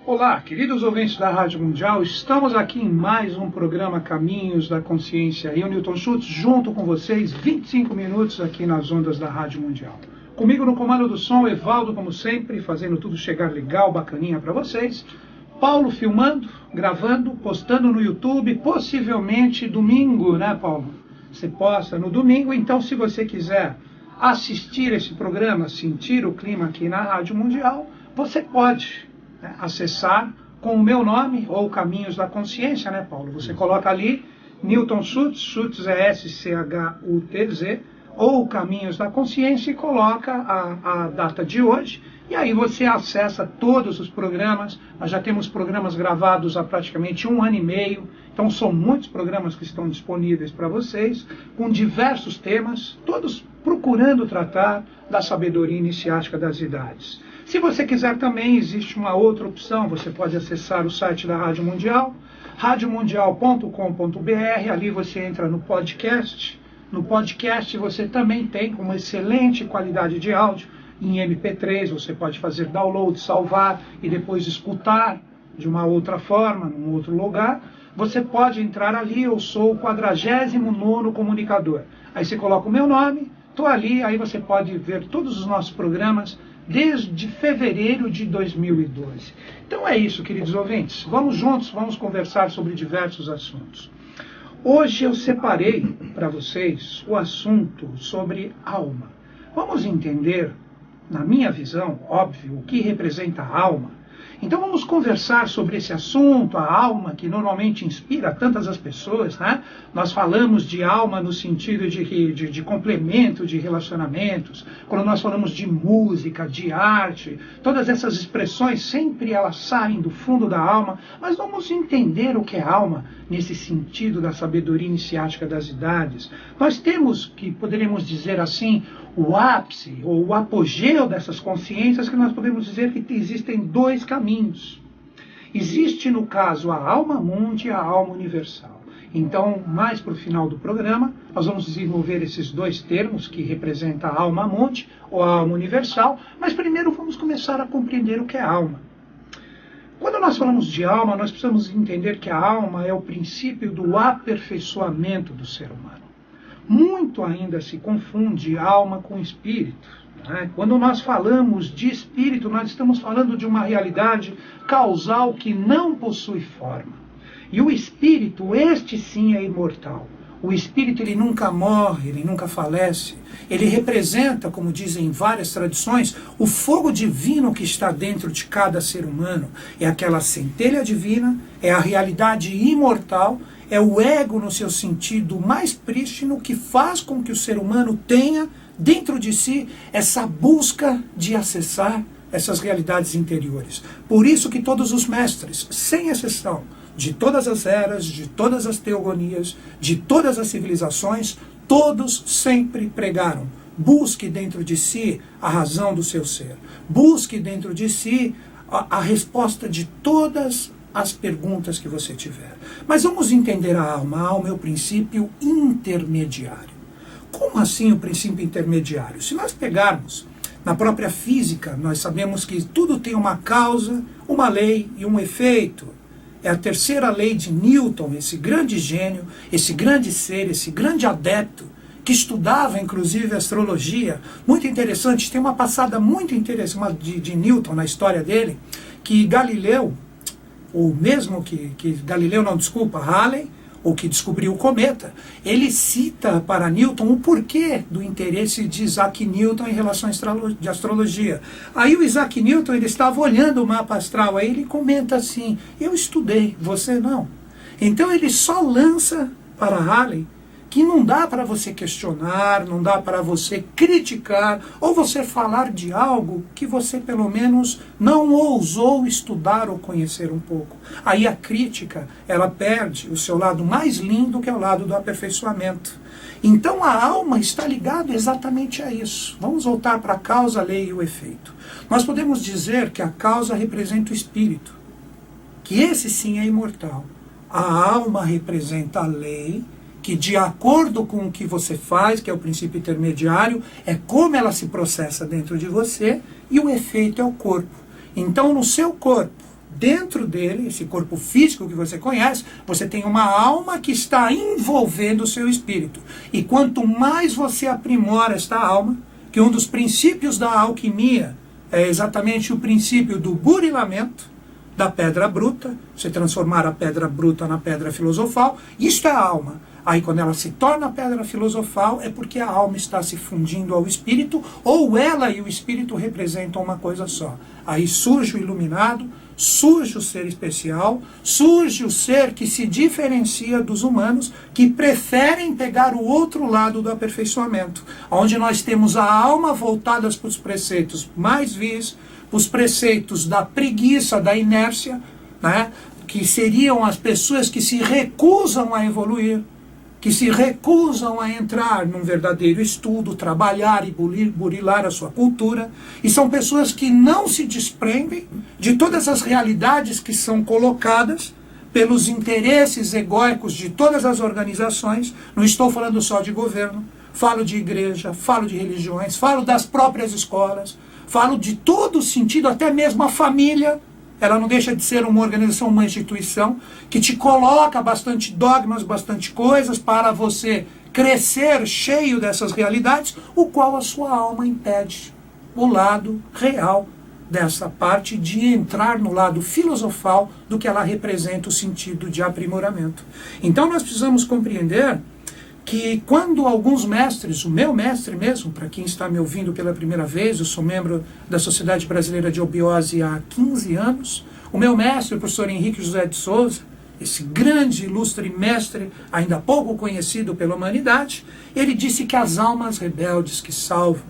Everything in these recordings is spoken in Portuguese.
Olá, queridos ouvintes da Rádio Mundial, estamos aqui em mais um programa Caminhos da Consciência. Eu, Newton Schultz, junto com vocês, 25 minutos aqui nas ondas da Rádio Mundial. Comigo no comando do som, Evaldo, como sempre, fazendo tudo chegar legal, bacaninha para vocês. Paulo filmando, gravando, postando no YouTube, possivelmente domingo, né, Paulo? Você posta no domingo, então se você quiser assistir esse programa, sentir o clima aqui na Rádio Mundial, você pode acessar com o meu nome, ou Caminhos da Consciência, né, Paulo? Você coloca ali, Newton Schultz, Schultz é S-C-H-U-T-Z, ou Caminhos da Consciência, e coloca a data de hoje, e aí você acessa todos os programas. Nós já temos programas gravados há praticamente 1 ano e meio, então são muitos programas que estão disponíveis para vocês, com diversos temas, todos procurando tratar da sabedoria iniciática das idades. Se você quiser também, existe uma outra opção, você pode acessar o site da Rádio Mundial, radiomundial.com.br, ali você entra no podcast. No podcast você também tem uma excelente qualidade de áudio, em MP3, você pode fazer download, salvar e depois escutar de uma outra forma, num outro lugar. Você pode entrar ali, eu sou o 49º comunicador. Aí você coloca o meu nome, estou ali, aí você pode ver todos os nossos programas, desde fevereiro de 2012. Então é isso, queridos ouvintes. Vamos juntos, vamos conversar sobre diversos assuntos. Hoje eu separei para vocês o assunto sobre alma. Vamos entender, na minha visão, óbvio, o que representa a alma. Então vamos conversar sobre esse assunto, a alma que normalmente inspira tantas as pessoas, né? Nós falamos de alma no sentido de complemento de relacionamentos, quando nós falamos de música, de arte, todas essas expressões sempre elas saem do fundo da alma, mas vamos entender o que é alma nesse sentido da sabedoria iniciática das idades. Nós temos, que poderíamos dizer assim, o ápice ou o apogeu dessas consciências, que nós podemos dizer que existem 2 caminhos. Existe, no caso, a alma mundi e a alma universal. Então, mais para o final do programa, nós vamos desenvolver esses 2 termos que representam a alma mundi ou a alma universal, mas primeiro vamos começar a compreender o que é alma. Quando nós falamos de alma, nós precisamos entender que a alma é o princípio do aperfeiçoamento do ser humano. Muito ainda se confunde alma com espírito. Né? Quando nós falamos de espírito, nós estamos falando de uma realidade causal que não possui forma. E o espírito, este sim é imortal. O espírito ele nunca morre, ele nunca falece. Ele representa, como dizem várias tradições, o fogo divino que está dentro de cada ser humano. É aquela centelha divina, é a realidade imortal, é o ego no seu sentido mais prístino que faz com que o ser humano tenha dentro de si essa busca de acessar essas realidades interiores. Por isso que todos os mestres, sem exceção, de todas as eras, de todas as teogonias, de todas as civilizações, todos sempre pregaram: busque dentro de si a razão do seu ser, busque dentro de si a resposta de todas as perguntas que você tiver. Mas vamos entender a alma. A alma é o princípio intermediário. Como assim o princípio intermediário? Se nós pegarmos na própria física, nós sabemos que tudo tem uma causa, uma lei e um efeito. É a terceira lei de Newton, esse grande gênio, esse grande ser, esse grande adepto, que estudava inclusive astrologia. Muito interessante, tem uma passada muito interessante de Newton na história dele, que Galileu, ou mesmo que Galileu não, desculpa, Halley, ou que descobriu o cometa, ele cita para Newton o porquê do interesse de Isaac Newton em relação à astrologia. Aí o Isaac Newton ele estava olhando o mapa astral, aí ele comenta assim: eu estudei, você não. Então ele só lança para Halley que não dá para você questionar, não dá para você criticar, ou você falar de algo que você pelo menos não ousou estudar ou conhecer um pouco. Aí a crítica, ela perde o seu lado mais lindo, que é o lado do aperfeiçoamento. Então a alma está ligada exatamente a isso. Vamos voltar para a causa, a lei e o efeito. Nós podemos dizer que a causa representa o espírito, que esse sim é imortal. A alma representa a lei, que de acordo com o que você faz, que é o princípio intermediário, é como ela se processa dentro de você, e o efeito é o corpo. Então, no seu corpo, dentro dele, esse corpo físico que você conhece, você tem uma alma que está envolvendo o seu espírito. E quanto mais você aprimora esta alma, que um dos princípios da alquimia é exatamente o princípio do burilamento, da pedra bruta, você transformar a pedra bruta na pedra filosofal, isto é a alma. Aí quando ela se torna pedra filosofal é porque a alma está se fundindo ao espírito, ou ela e o espírito representam uma coisa só. Aí surge o iluminado, surge o ser especial, surge o ser que se diferencia dos humanos, que preferem pegar o outro lado do aperfeiçoamento, onde nós temos a alma voltada para os preceitos mais vis, os preceitos da preguiça, da inércia, né, que seriam as pessoas que se recusam a evoluir, que se recusam a entrar num verdadeiro estudo, trabalhar e burilar a sua cultura, e são pessoas que não se desprendem de todas as realidades que são colocadas pelos interesses egóicos de todas as organizações. Não estou falando só de governo, falo de igreja, falo de religiões, falo das próprias escolas, falo de todo sentido, até mesmo a família. Ela não deixa de ser uma organização, uma instituição, que te coloca bastante dogmas, bastante coisas para você crescer cheio dessas realidades, o qual a sua alma impede o lado real dessa parte de entrar no lado filosofal do que ela representa, o sentido de aprimoramento. Então nós precisamos compreender que quando alguns mestres, o meu mestre mesmo, para quem está me ouvindo pela primeira vez, eu sou membro da Sociedade Brasileira de Obiose há 15 anos, o meu mestre, o professor Henrique José de Souza, esse grande, ilustre mestre, ainda pouco conhecido pela humanidade, ele disse que as almas rebeldes que salvam.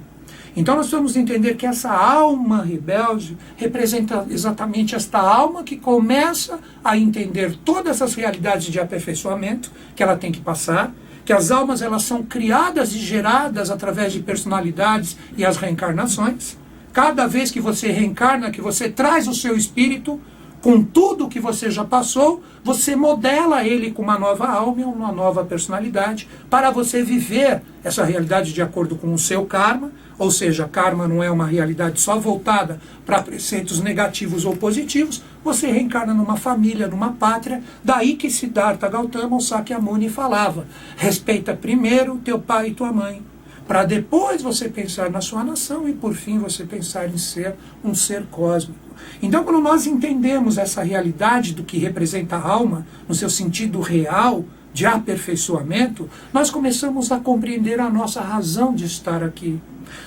Então nós vamos entender que essa alma rebelde representa exatamente esta alma que começa a entender todas as realidades de aperfeiçoamento que ela tem que passar, que as almas elas são criadas e geradas através de personalidades e as reencarnações. Cada vez que você reencarna, que você traz o seu espírito com tudo que você já passou, você modela ele com uma nova alma e uma nova personalidade para você viver essa realidade de acordo com o seu karma. Ou seja, karma não é uma realidade só voltada para preceitos negativos ou positivos. Você reencarna numa família, numa pátria. Daí que Siddhartha Gautama, ou Sakyamuni, falava: respeita primeiro teu pai e tua mãe, para depois você pensar na sua nação e por fim você pensar em ser um ser cósmico. Então quando nós entendemos essa realidade do que representa a alma, no seu sentido real, de aperfeiçoamento, nós começamos a compreender a nossa razão de estar aqui.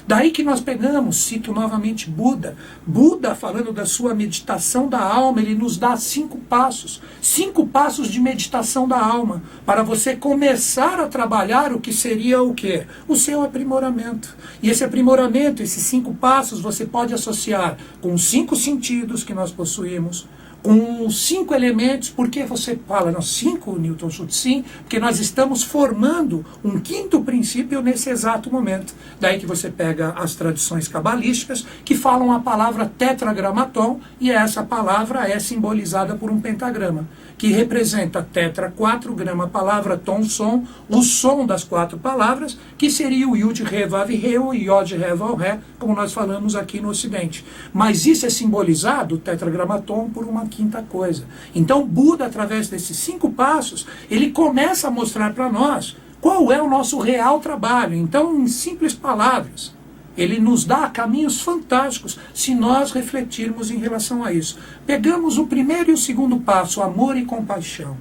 Daí que nós pegamos, cito novamente Buda. Buda, falando da sua meditação da alma, ele nos dá 5 passos. 5 passos de meditação da alma, para você começar a trabalhar o que seria o quê? O seu aprimoramento. E esse aprimoramento, esses 5 passos, você pode associar com os 5 sentidos que nós possuímos, com os 5 elementos. Por que você fala, não, 5, Newton Schultz? Sim, porque nós estamos formando um 5º princípio nesse exato momento. Daí que você pega as tradições cabalísticas que falam a palavra tetragramaton, e essa palavra é simbolizada por um pentagrama, que representa tetra, 4, grama, palavra, tom, som, o som das 4 palavras, que seria o Yud, Re, Vav, Re, o Yod, Re, Val, Ré, como nós falamos aqui no Ocidente. Mas isso é simbolizado, o tetragramaton, por uma 5ª coisa. Então Buda, através desses 5 passos, ele começa a mostrar para nós qual é o nosso real trabalho. Então, em simples palavras, ele nos dá caminhos fantásticos se nós refletirmos em relação a isso. Pegamos o primeiro e o 2º passo, amor e compaixão.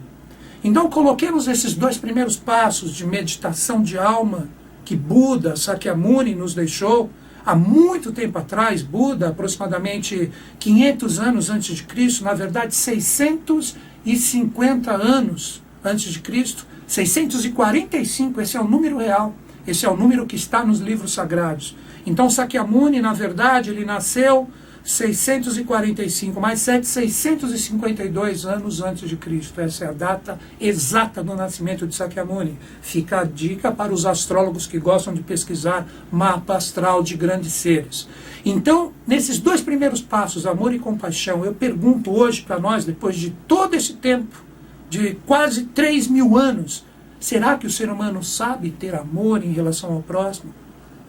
Então coloquemos esses 2 primeiros passos de meditação de alma que Buda, Sakyamuni, nos deixou há muito tempo atrás. Buda, aproximadamente 500 anos antes de Cristo, na verdade 650 anos antes de Cristo, 645, esse é o número real, esse é o número que está nos livros sagrados. Então Sakyamuni, na verdade, ele nasceu 645, mais 652 anos antes de Cristo. Essa é a data exata do nascimento de Sakyamuni. Fica a dica para os astrólogos que gostam de pesquisar mapa astral de grandes seres. Então, nesses 2 primeiros passos, amor e compaixão, eu pergunto hoje para nós, depois de todo esse tempo, de quase 3.000 anos, será que o ser humano sabe ter amor em relação ao próximo?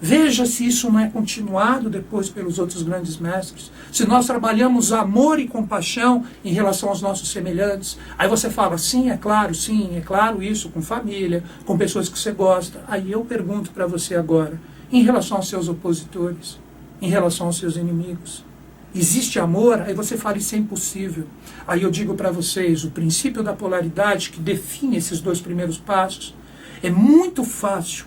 Veja se isso não é continuado depois pelos outros grandes mestres. Se nós trabalhamos amor e compaixão em relação aos nossos semelhantes. Aí você fala, sim, é claro isso, com família, com pessoas que você gosta. Aí eu pergunto para você agora, em relação aos seus opositores, em relação aos seus inimigos, existe amor? Aí você fala, isso é impossível. Aí eu digo para vocês, o princípio da polaridade que define esses dois primeiros passos, é muito fácil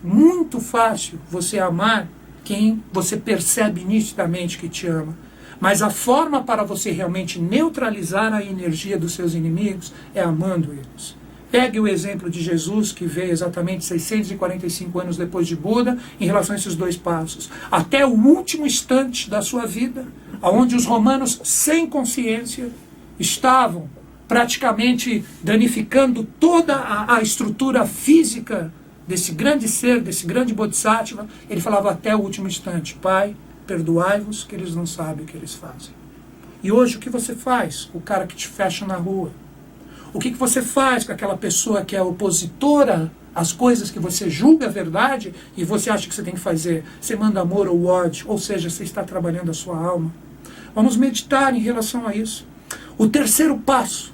você amar quem você percebe nitidamente que te ama. Mas a forma para você realmente neutralizar a energia dos seus inimigos é amando eles. Pegue o exemplo de Jesus, que veio exatamente 645 anos depois de Buda, em relação a esses dois passos. Até o último instante da sua vida, onde os romanos, sem consciência, estavam praticamente danificando toda a estrutura física desse grande ser, desse grande Bodhisattva, ele falava até o último instante, Pai, perdoai-vos que eles não sabem o que eles fazem. E hoje o que você faz? O cara que te fecha na rua. O que você faz com aquela pessoa que é opositora às coisas que você julga a verdade e você acha que você tem que fazer? Você manda amor ou ódio, ou seja, você está trabalhando a sua alma. Vamos meditar em relação a isso. O terceiro passo,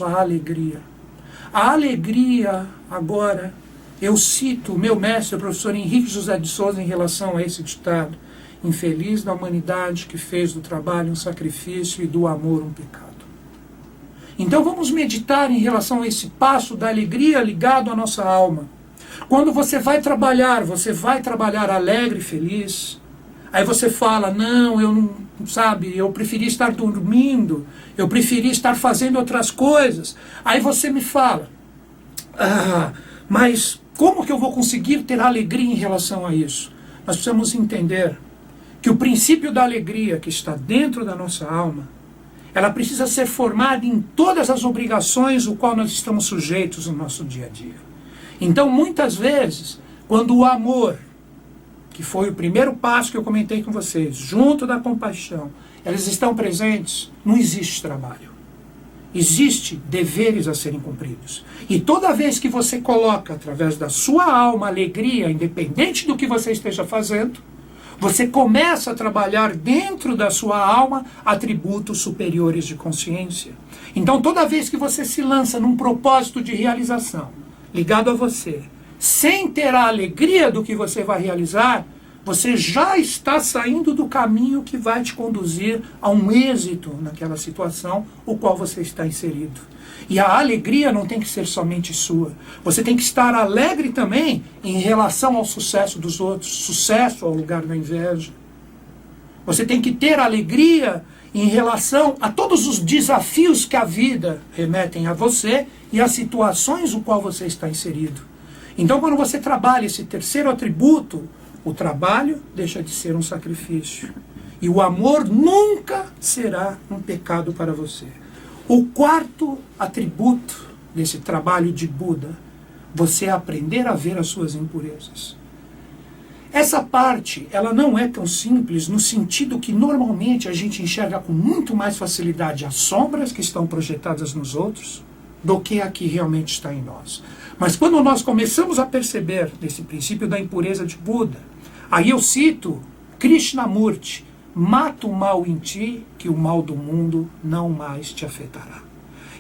a alegria. A alegria, agora, eu cito o meu mestre, o professor Henrique José de Souza, em relação a esse ditado: infeliz da humanidade que fez do trabalho um sacrifício e do amor um pecado. Então vamos meditar em relação a esse passo da alegria ligado à nossa alma. Quando você vai trabalhar alegre e feliz. Aí você fala, não, eu não, eu preferi estar dormindo, eu preferi estar fazendo outras coisas. Aí você me fala, mas como que eu vou conseguir ter alegria em relação a isso? Nós precisamos entender que o princípio da alegria que está dentro da nossa alma, ela precisa ser formada em todas as obrigações o qual nós estamos sujeitos no nosso dia a dia. Então, muitas vezes, quando o amor, que foi o primeiro passo que eu comentei com vocês, junto da compaixão, elas estão presentes, não existe trabalho. Existe deveres a serem cumpridos. E toda vez que você coloca, através da sua alma, alegria, independente do que você esteja fazendo, você começa a trabalhar dentro da sua alma atributos superiores de consciência. Então, toda vez que você se lança num propósito de realização, ligado a você, sem ter a alegria do que você vai realizar, você já está saindo do caminho que vai te conduzir a um êxito naquela situação o qual você está inserido. E a alegria não tem que ser somente sua. Você tem que estar alegre também em relação ao sucesso dos outros, sucesso ao lugar da inveja. Você tem que ter alegria em relação a todos os desafios que a vida remetem a você e as situações no qual você está inserido. Então, quando você trabalha esse terceiro atributo, o trabalho deixa de ser um sacrifício. E o amor nunca será um pecado para você. O quarto atributo desse trabalho de Buda, você aprender a ver as suas impurezas. Essa parte, ela não é tão simples no sentido que normalmente a gente enxerga com muito mais facilidade as sombras que estão projetadas nos outros do que a que realmente está em nós. Mas quando nós começamos a perceber esse princípio da impureza de Buda, aí eu cito Krishnamurti: mata o mal em ti, que o mal do mundo não mais te afetará.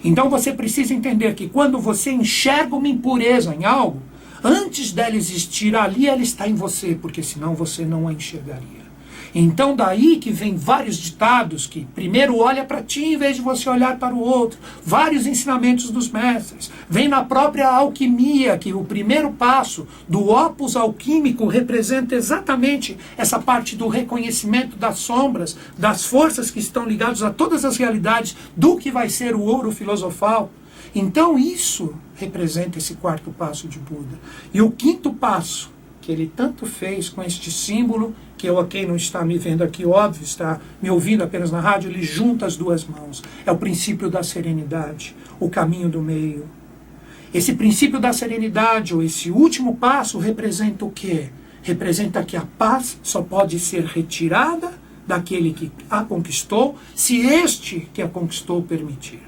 Então você precisa entender que quando você enxerga uma impureza em algo, antes dela existir ali, ela está em você, porque senão você não a enxergaria. Então daí que vem vários ditados que primeiro olha para ti em vez de você olhar para o outro. Vários ensinamentos dos mestres. Vem na própria alquimia que o primeiro passo do opus alquímico representa exatamente essa parte do reconhecimento das sombras, das forças que estão ligadas a todas as realidades do que vai ser o ouro filosofal. Então isso representa esse quarto passo de Buda. E o quinto passo, que ele tanto fez com este símbolo, que quem não está me vendo aqui, óbvio, está me ouvindo apenas na rádio, ele junta as duas mãos. É o princípio da serenidade, o caminho do meio. Esse princípio da serenidade, ou esse último passo, representa o quê? Representa que a paz só pode ser retirada daquele que a conquistou, se este que a conquistou permitir.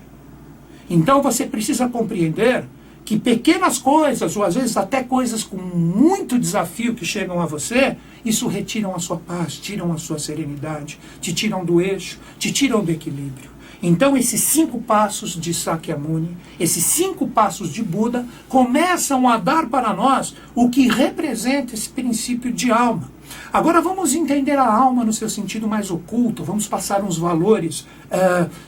Então você precisa compreender que pequenas coisas, ou às vezes até coisas com muito desafio que chegam a você, isso retiram a sua paz, tiram a sua serenidade, te tiram do eixo, te tiram do equilíbrio. Então esses 5 passos de Sakyamuni, esses 5 passos de Buda, começam a dar para nós o que representa esse princípio de alma. Agora vamos entender a alma no seu sentido mais oculto, vamos passar uns valores,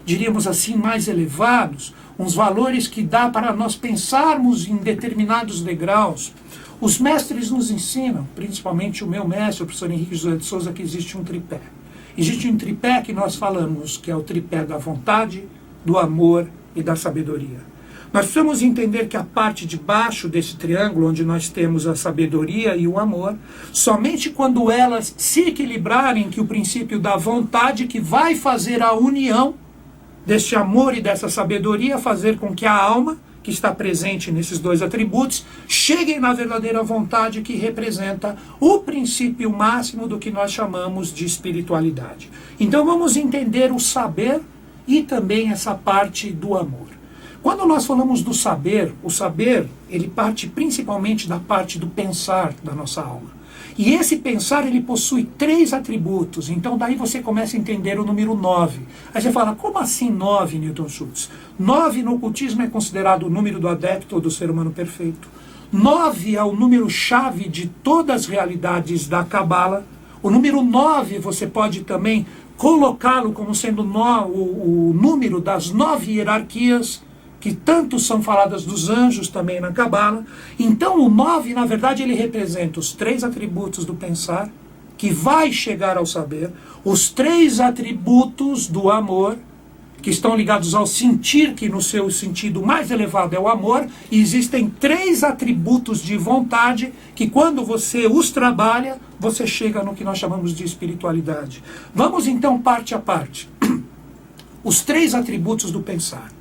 diríamos assim, mais elevados, uns valores que dá para nós pensarmos em determinados degraus. Os mestres nos ensinam, principalmente o meu mestre, o professor Henrique José de Souza, que existe um tripé. Existe um tripé que nós falamos, que é o tripé da vontade, do amor e da sabedoria. Nós precisamos entender que a parte de baixo desse triângulo, onde nós temos a sabedoria e o amor, somente quando elas se equilibrarem, que o princípio da vontade, que vai fazer a união deste amor e dessa sabedoria, fazer com que a alma, que está presente nesses 2 atributos, chegue na verdadeira vontade, que representa o princípio máximo do que nós chamamos de espiritualidade. Então vamos entender o saber e também essa parte do amor. Quando nós falamos do saber, o saber, ele parte principalmente da parte do pensar da nossa alma. E esse pensar, ele possui 3 atributos. Então daí você começa a entender o número 9. Aí você fala, como assim 9, Newton Schultz? 9 no ocultismo é considerado o número do adepto ou do ser humano perfeito. 9 é o número-chave de todas as realidades da Cabala. O número 9 você pode também colocá-lo como sendo o número das 9 hierarquias, que tanto são faladas dos anjos também na Cabala. Então o 9, na verdade, ele representa os 3 atributos do pensar, que vai chegar ao saber, os 3 atributos do amor, que estão ligados ao sentir, que no seu sentido mais elevado é o amor, e existem 3 atributos de vontade, que quando você os trabalha, você chega no que nós chamamos de espiritualidade. Vamos então parte a parte. Os 3 atributos do pensar.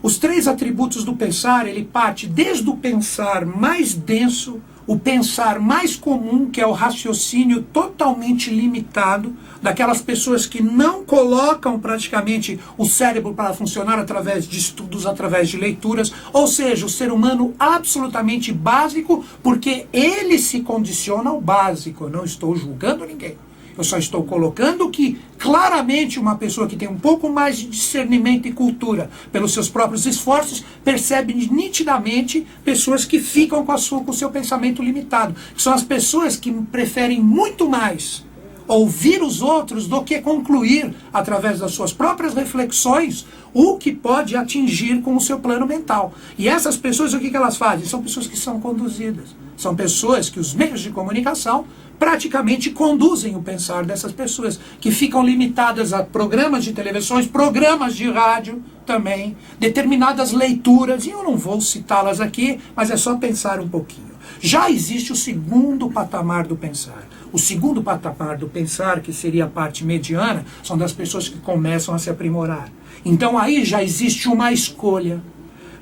Os 3 atributos do pensar, ele parte desde o pensar mais denso, o pensar mais comum, que é o raciocínio totalmente limitado, daquelas pessoas que não colocam praticamente o cérebro para funcionar através de estudos, através de leituras, ou seja, o ser humano absolutamente básico, porque ele se condiciona ao básico. Eu não estou julgando ninguém. Eu só estou colocando que, claramente, uma pessoa que tem um pouco mais de discernimento e cultura pelos seus próprios esforços, percebe nitidamente pessoas que ficam com o seu pensamento limitado. São as pessoas que preferem muito mais ouvir os outros do que concluir, através das suas próprias reflexões, o que pode atingir com o seu plano mental. E essas pessoas, o que elas fazem? São pessoas que são conduzidas. São pessoas que os meios de comunicação praticamente conduzem o pensar dessas pessoas, que ficam limitadas a programas de televisões, programas de rádio também, determinadas leituras, e eu não vou citá-las aqui, mas é só pensar um pouquinho. Já existe o segundo patamar do pensar. O segundo patamar do pensar, que seria a parte mediana, são das pessoas que começam a se aprimorar. Então aí já existe uma escolha.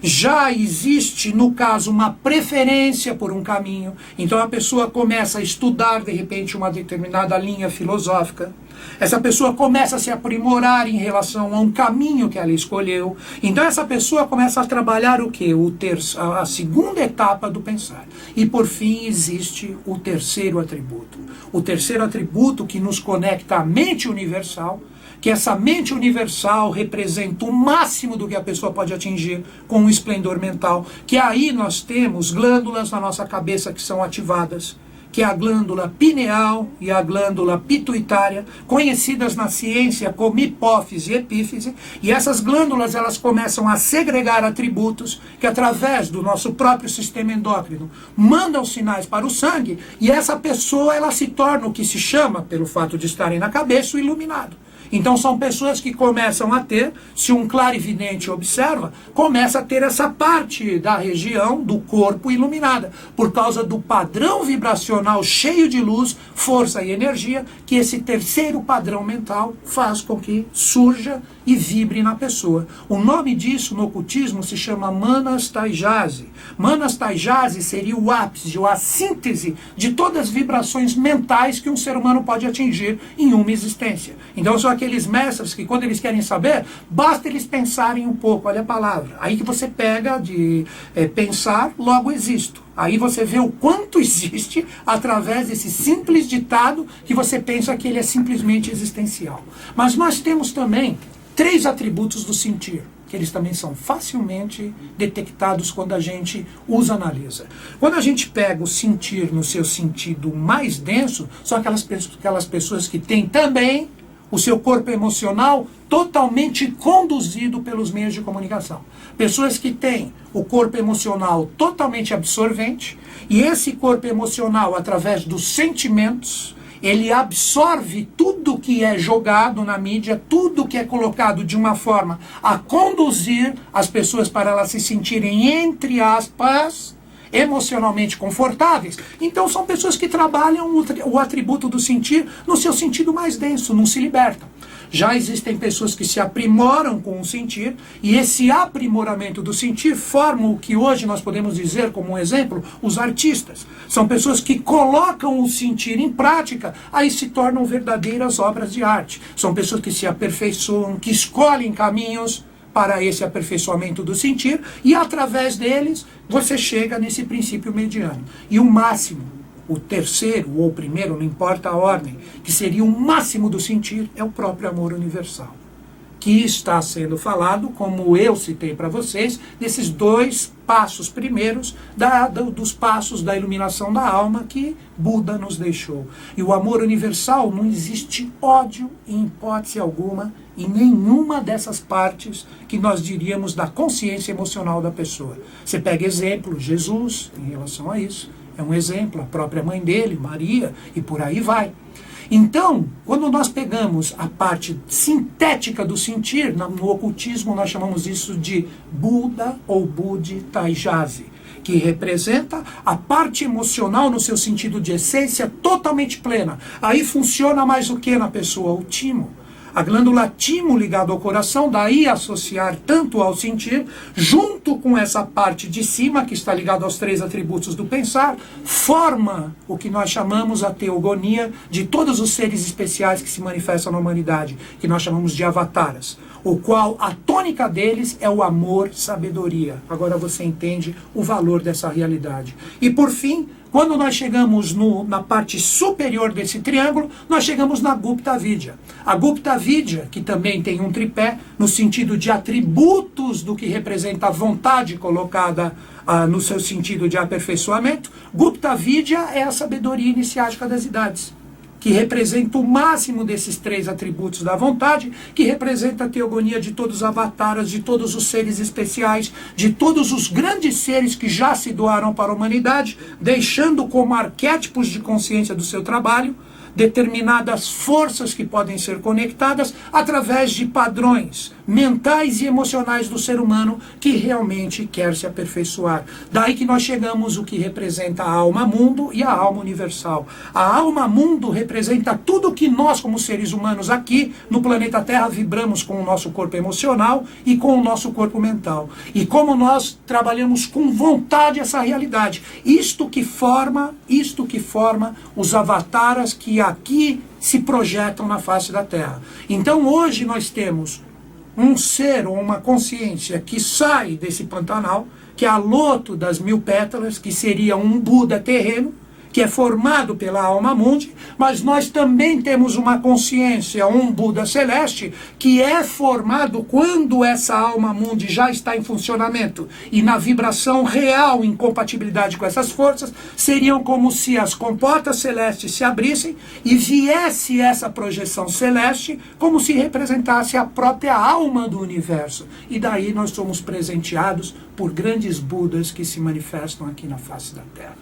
Já existe, no caso, uma preferência por um caminho. Então a pessoa começa a estudar, de repente, uma determinada linha filosófica. Essa pessoa começa a se aprimorar em relação a um caminho que ela escolheu. Então essa pessoa começa a trabalhar o quê? A segunda etapa do pensar. E por fim existe o terceiro atributo. O terceiro atributo que nos conecta à mente universal, que essa mente universal representa o máximo do que a pessoa pode atingir com um esplendor mental, que aí nós temos glândulas na nossa cabeça que são ativadas, que é a glândula pineal e a glândula pituitária, conhecidas na ciência como hipófise e epífise, e essas glândulas elas começam a segregar atributos que através do nosso próprio sistema endócrino mandam sinais para o sangue, e essa pessoa ela se torna o que se chama, pelo fato de estarem na cabeça, o iluminado. Então são pessoas que começam a ter, se um clarividente observa, começa a ter essa parte da região do corpo iluminada, por causa do padrão vibracional cheio de luz, força e energia, que esse terceiro padrão mental faz com que surja e vibre na pessoa. O nome disso no ocultismo se chama Manas Taijase. Manas Taijase seria o ápice ou a síntese de todas as vibrações mentais que um ser humano pode atingir em uma existência. Então são aqueles mestres que quando eles querem saber, basta eles pensarem um pouco, olha a palavra. Aí que você pega de pensar, logo existo. Aí você vê o quanto existe através desse simples ditado que você pensa que ele é simplesmente existencial. Mas nós temos também 3 atributos do sentir, que eles também são facilmente detectados quando a gente os analisa. Quando a gente pega o sentir no seu sentido mais denso, são aquelas pessoas que têm também o seu corpo emocional totalmente conduzido pelos meios de comunicação. Pessoas que têm o corpo emocional totalmente absorvente, e esse corpo emocional, através dos sentimentos, ele absorve tudo que é jogado na mídia, tudo que é colocado de uma forma a conduzir as pessoas para elas se sentirem, entre aspas, emocionalmente confortáveis. Então são pessoas que trabalham o atributo do sentir no seu sentido mais denso, não se libertam. Já existem pessoas que se aprimoram com o sentir, e esse aprimoramento do sentir forma o que hoje nós podemos dizer como um exemplo, os artistas. São pessoas que colocam o sentir em prática, aí se tornam verdadeiras obras de arte. São pessoas que se aperfeiçoam, que escolhem caminhos para esse aperfeiçoamento do sentir, e através deles você chega nesse princípio mediano. E o máximo, o terceiro ou o primeiro, não importa a ordem, que seria o máximo do sentir, é o próprio amor universal, que está sendo falado, como eu citei para vocês, nesses 2 passos primeiros dos passos da iluminação da alma que Buda nos deixou. E o amor universal, não existe ódio em hipótese alguma em nenhuma dessas partes que nós diríamos da consciência emocional da pessoa. Você pega exemplo, Jesus, em relação a isso, é um exemplo, a própria mãe dele, Maria, e por aí vai. Então, quando nós pegamos a parte sintética do sentir, no ocultismo nós chamamos isso de Buda ou Budi Taijase, que representa a parte emocional no seu sentido de essência totalmente plena. Aí funciona mais o que na pessoa? O timo. A glândula timo ligada ao coração, daí associar tanto ao sentir, junto com essa parte de cima, que está ligada aos 3 atributos do pensar, forma o que nós chamamos a teogonia de todos os seres especiais que se manifestam na humanidade, que nós chamamos de avataras, o qual a tônica deles é o amor, sabedoria. Agora você entende o valor dessa realidade. E por fim, quando nós chegamos na parte superior desse triângulo, nós chegamos na Gupta Vidya. A Gupta Vidya, que também tem um tripé, no sentido de atributos do que representa a vontade colocada no seu sentido de aperfeiçoamento, Gupta Vidya é a sabedoria iniciática das idades, que representa o máximo desses 3 atributos da vontade, que representa a teogonia de todos os avataras, de todos os seres especiais, de todos os grandes seres que já se doaram para a humanidade, deixando como arquétipos de consciência do seu trabalho determinadas forças que podem ser conectadas através de padrões mentais e emocionais do ser humano que realmente quer se aperfeiçoar. Daí que nós chegamos o que representa a alma mundo e a alma universal. A alma mundo representa tudo que nós, como seres humanos aqui no planeta Terra, vibramos com o nosso corpo emocional e com o nosso corpo mental. E como nós trabalhamos com vontade essa realidade. Isto que forma os avataras que aqui se projetam na face da Terra. Então hoje nós temos um ser ou uma consciência que sai desse Pantanal, que é a loto das 1000 pétalas, que seria um Buda terreno, que é formado pela alma mundi, mas nós também temos uma consciência, um Buda celeste, que é formado quando essa alma mundi já está em funcionamento e na vibração real, em compatibilidade com essas forças, seriam como se as comportas celestes se abrissem e viesse essa projeção celeste como se representasse a própria alma do universo. E daí nós somos presenteados por grandes Budas que se manifestam aqui na face da Terra.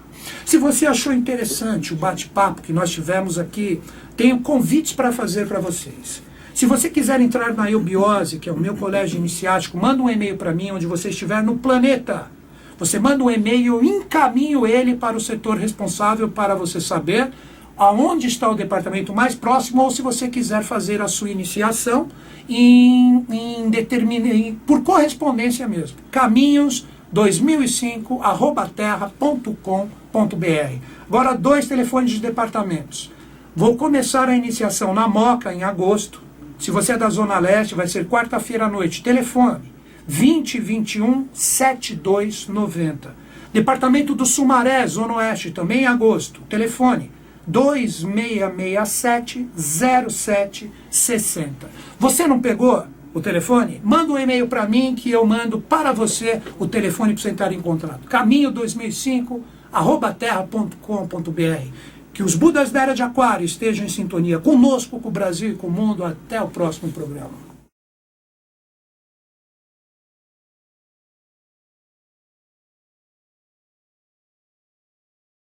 Se você achou interessante o bate-papo que nós tivemos aqui, tenho convites para fazer para vocês. Se você quiser entrar na Eubiose, que é o meu colégio iniciático, manda um e-mail para mim onde você estiver no planeta. Você manda um e-mail, eu encaminho ele para o setor responsável para você saber aonde está o departamento mais próximo, ou se você quiser fazer a sua iniciação por correspondência mesmo. caminhos2005@terra.com.br. Agora 2 telefones de departamentos. Vou começar a iniciação na Moca em agosto. Se você é da Zona Leste, vai ser quarta-feira à noite. Telefone 2021 7290. Departamento do Sumaré, Zona Oeste, também em agosto. Telefone 2667-0760. Você não pegou o telefone? Manda um e-mail para mim que eu mando para você o telefone para você entrar em contato. caminho2005@terra.com.br. Que os Budas da Era de Aquário estejam em sintonia conosco, com o Brasil e com o mundo. Até o próximo programa.